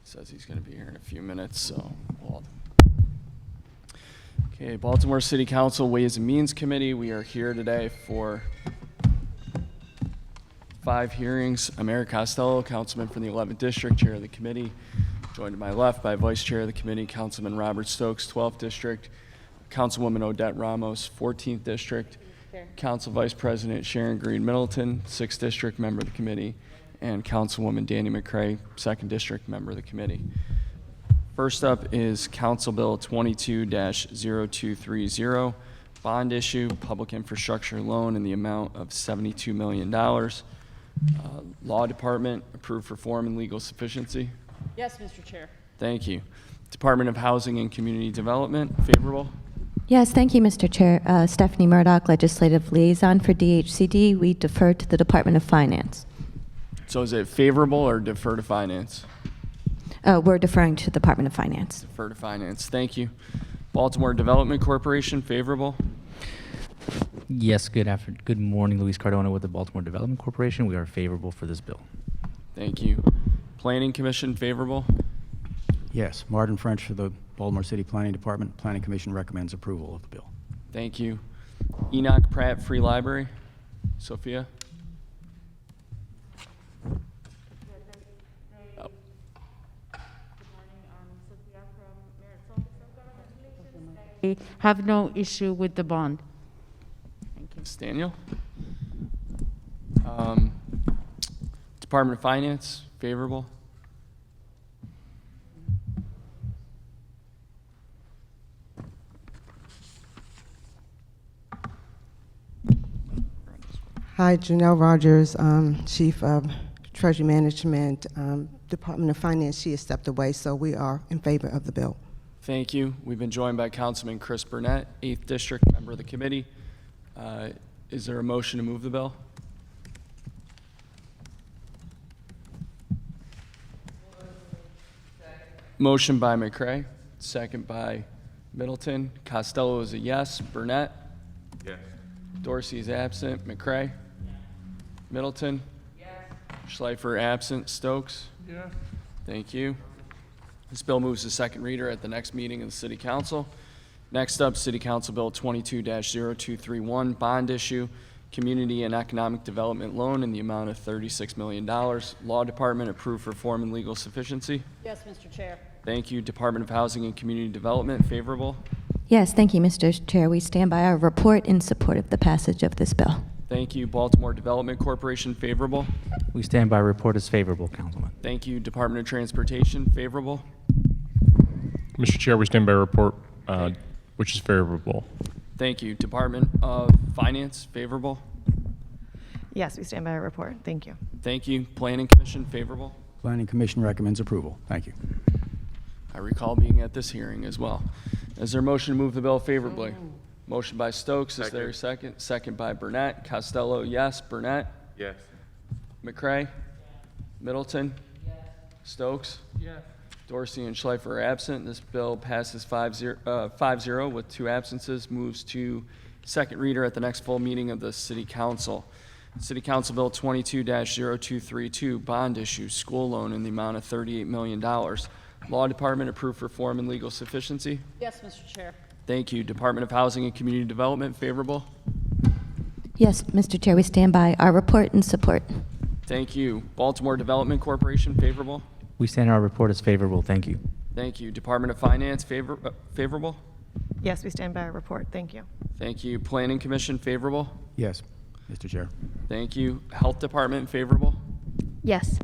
Says he's going to be here in a few minutes, so we'll... Okay, Baltimore City Council Ways and Means Committee. We are here today for 5 hearings. I'm Eric Costello, Councilman from the 11th District, Chair of the committee. Joined to my left by Vice Chair of the committee, Councilman Robert Stokes, 12th District, Councilwoman Odette Ramos, 14th District, Council Vice President Sharon Green Middleton, 6th District, member of the committee, and Councilwoman Danny McCray, 2nd District, member of the committee. First up is Council Bill 22-0230, bond issue, public infrastructure loan in the amount of $72 million. Law Department, approved for form and legal sufficiency. Yes, Mr. Chair. Thank you. Department of Housing and Community Development, favorable. Yes, thank you, Mr. Chair. Stephanie Murdoch, Legislative Liaison for DHCD. We defer to the Department of Finance. So is it favorable or defer to finance? We're deferring to the Department of Finance. Defer to finance. Thank you. Baltimore Development Corporation, favorable. Yes, good morning, Luis Cardona with the Baltimore Development Corporation. We are favorable for this bill. Thank you. Planning Commission, favorable. Yes, Martin French for the Baltimore City Planning Department. Planning Commission recommends approval of the bill. Thank you. Enoch Pratt Free Library, Sophia. I have no issue with the bond. Thank you. Daniel. Department of Finance, favorable. Hi, Janelle Rogers, Chief of Treasury Management, Department of Finance. She has stepped away, so we are in favor of the bill. Thank you. We've been joined by Councilman Chris Burnett, 8th District, member of the committee. Is there a motion to move the bill? Motion by McCray, second by Middleton. Costello is a yes. Burnett? Yes. Dorsey is absent. McCray? Middleton? Yes. Schleifer absent. Stokes? Yes. Thank you. This bill moves to second reader at the next meeting of the City Council. Next up, City Council Bill 22-0231, bond issue, community and economic development loan in the amount of $36 million. Law Department, approved for form and legal sufficiency. Yes, Mr. Chair. Thank you. Department of Housing and Community Development, favorable. Yes, thank you, Mr. Chair. We stand by our report in support of the passage of this bill. Thank you. Baltimore Development Corporation, favorable. We stand by report as favorable, Councilman. Thank you. Department of Transportation, favorable. Mr. Chair, we stand by report, which is favorable. Thank you. Department of Finance, favorable. Yes, we stand by our report. Thank you. Thank you. Planning Commission, favorable. Planning Commission recommends approval. Thank you. I recall being at this hearing as well. Is there a motion to move the bill favorably? Motion by Stokes. Is there a second? Second by Burnett. Costello, yes. Burnett? Yes. McCray? Middleton? Stokes? Yes. Dorsey and Schleifer are absent. This bill passes 5-0 with 2 absences, moves to second reader at the next full meeting of the City Council. City Council Bill 22-0232, bond issue, school loan in the amount of $38 million. Law Department, approved for form and legal sufficiency. Yes, Mr. Chair. Thank you. Department of Housing and Community Development, favorable. Yes, Mr. Chair, we stand by our report in support. Thank you. Baltimore Development Corporation, favorable. We stand our report as favorable. Thank you. Thank you. Department of Finance, favorable. Yes, we stand by our report. Thank you. Thank you. Planning Commission, favorable. Yes, Mr. Chair. Thank you. Health Department, favorable. Yes.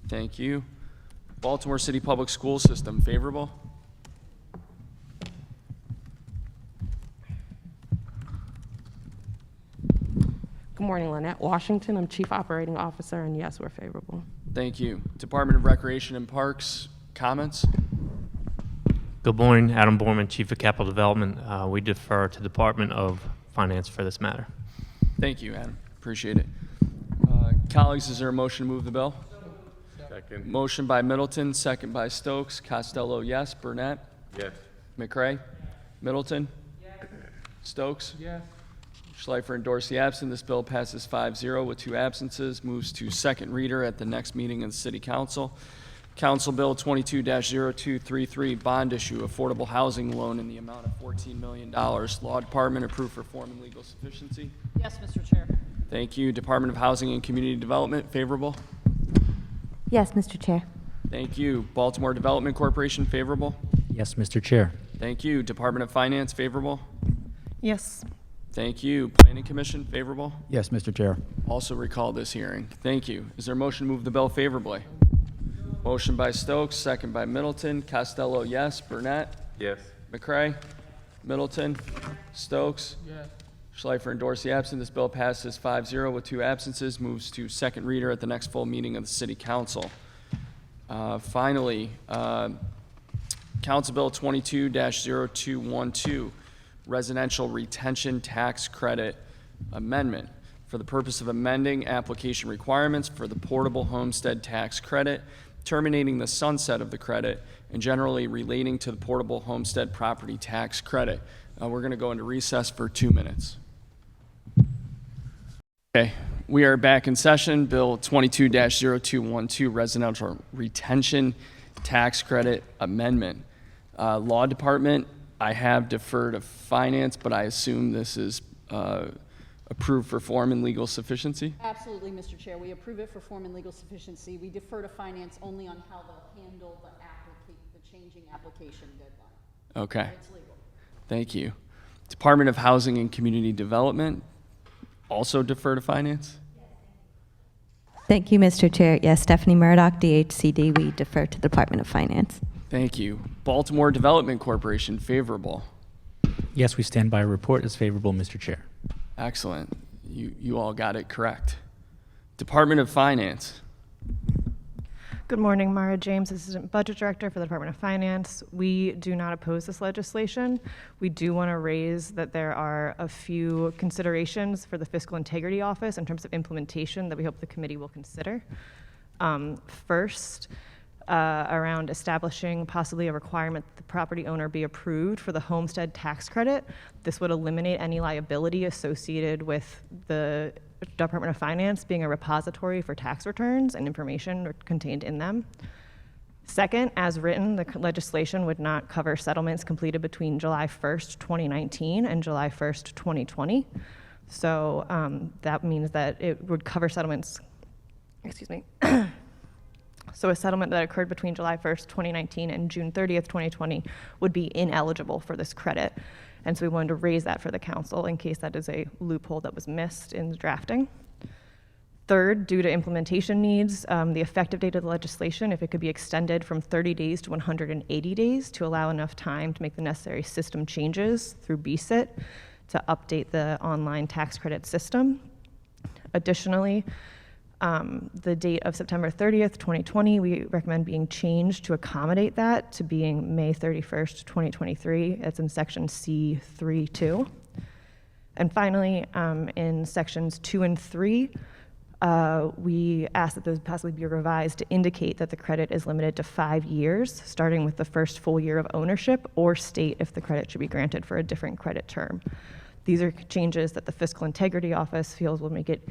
Thank you. Baltimore City Public School System, favorable. Good morning, Lynette Washington. I'm Chief Operating Officer, and yes, we're favorable. Thank you. Department of Recreation and Parks, comments? Good morning, Adam Borman, Chief of Capital Development. We defer to Department of Finance for this matter. Thank you, Adam. Appreciate it. Colleagues, is there a motion to move the bill? Second. Motion by Middleton, second by Stokes. Costello, yes. Burnett? Yes. McCray? Middleton? Stokes? Yes. Schleifer and Dorsey absent. This bill passes 5-0 with 2 absences, moves to second reader at the next meeting of the City Council. Council Bill 22-0233, bond issue, affordable housing loan in the amount of $14 million. Law Department, approved for form and legal sufficiency. Yes, Mr. Chair. Thank you. Department of Housing and Community Development, favorable. Yes, Mr. Chair. Thank you. Baltimore Development Corporation, favorable. Yes, Mr. Chair. Thank you. Department of Finance, favorable. Yes. Thank you. Planning Commission, favorable. Yes, Mr. Chair. Also recall this hearing. Thank you. Is there a motion to move the bill favorably? Motion by Stokes, second by Middleton. Costello, yes. Burnett? Yes. McCray? Middleton? Stokes? Yes. Schleifer and Dorsey absent. This bill passes 5-0 with 2 absences. Moves to second reader at the next full meeting of the City Council. Finally, Council Bill 22-0212, Residential Retention Tax Credit Amendment, for the purpose of amending application requirements for the portable homestead tax credit, terminating the sunset of the credit, and generally relating to the portable homestead property tax credit. We're going to go into recess for 2 minutes. Okay, we are back in session. Bill 22-0212, Residential Retention Tax Credit Amendment. Law Department, I have deferred to Finance, but I assume this is approved for form and legal sufficiency? Absolutely, Mr. Chair. We approve it for form and legal sufficiency. We defer to finance only on how they'll handle the changing application deadline. Okay, It's legal. thank you. Department of Housing and Community Development, also defer to Finance? Thank you, Mr. Chair. Yes, Stephanie Murdoch, DHCD. We defer to the Department of Finance. Thank you. Baltimore Development Corporation, favorable. Yes, we stand by a report as favorable, Mr. Chair. Excellent. You all got it correct. Department of Finance. Good morning, Mara James, Assistant Budget Director for the Department of Finance. We do not oppose this legislation. We do want to raise that there are a few considerations for the Fiscal Integrity Office in terms of implementation that we hope the committee will consider. First, around establishing possibly a requirement that the property owner be approved for the homestead tax credit. This would eliminate any liability associated with the Department of Finance being a repository for tax returns and information contained in them. Second, as written, the legislation would not cover settlements completed between July 1st, 2019 and July 1st, 2020. So that means that it would cover settlements, So a settlement that occurred between July 1st, 2019 and June 30th, 2020 would be ineligible for this credit. And so we wanted to raise that for the council in case that is a loophole that was missed in the drafting. Third, due to implementation needs, the effective date of the legislation, if it could be extended from 30 days to 180 days to allow enough time to make the necessary system changes through BSIT to update the online tax credit system. Additionally, the date of September 30th, 2020, we recommend being changed to accommodate that to being May 31st, 2023. It's in section C3.2. And finally, in sections 2 and 3, we ask that those possibly be revised to indicate that the credit is limited to 5 years, starting with the first full year of ownership, or state if the credit should be granted for a different credit term. These are changes that the Fiscal Integrity Office feels will make it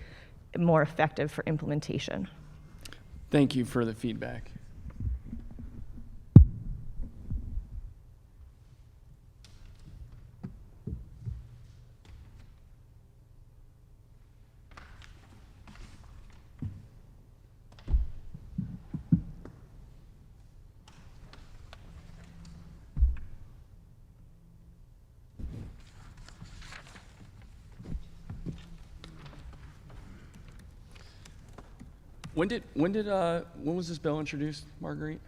more effective for implementation. Thank you for the feedback. When was this bill introduced, Marguerite?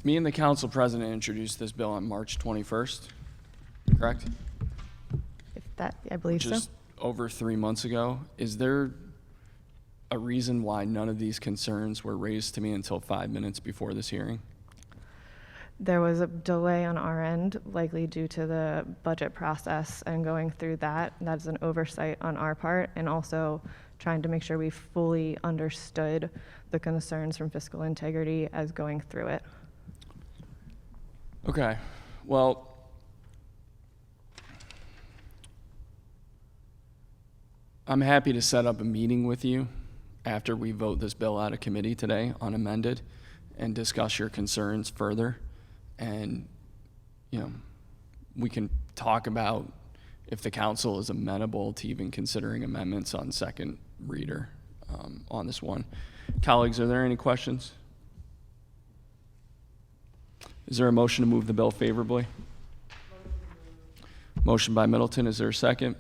Me and the council president introduced this bill on March 21st, correct? If that, I believe so. Just over 3 months ago. Is there a reason why none of these concerns were raised to me until 5 minutes before this hearing? There was a delay on our end, likely due to the budget process and going through that. That's an oversight on our part, and also trying to make sure we fully understood the concerns from fiscal integrity as going through it. Okay, well, I'm happy to set up a meeting with you after we vote this bill out of committee today, unamended, and discuss your concerns further. And, you know, we can talk about if the council is amenable to even considering amendments on second reader on this one. Colleagues, are there any questions? Is there a motion to move the bill favorably? Motion by Middleton. Is there a second?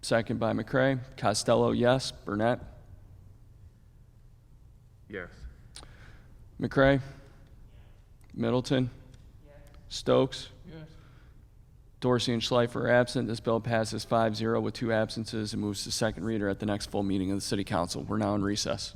Second by McCray. Costello, yes. Burnett? Yes. McCray? Middleton? Stokes? Dorsey and Schleifer are absent. This bill passes 5-0 with 2 absences and moves to second reader at the next full meeting of the City Council. We're now in recess.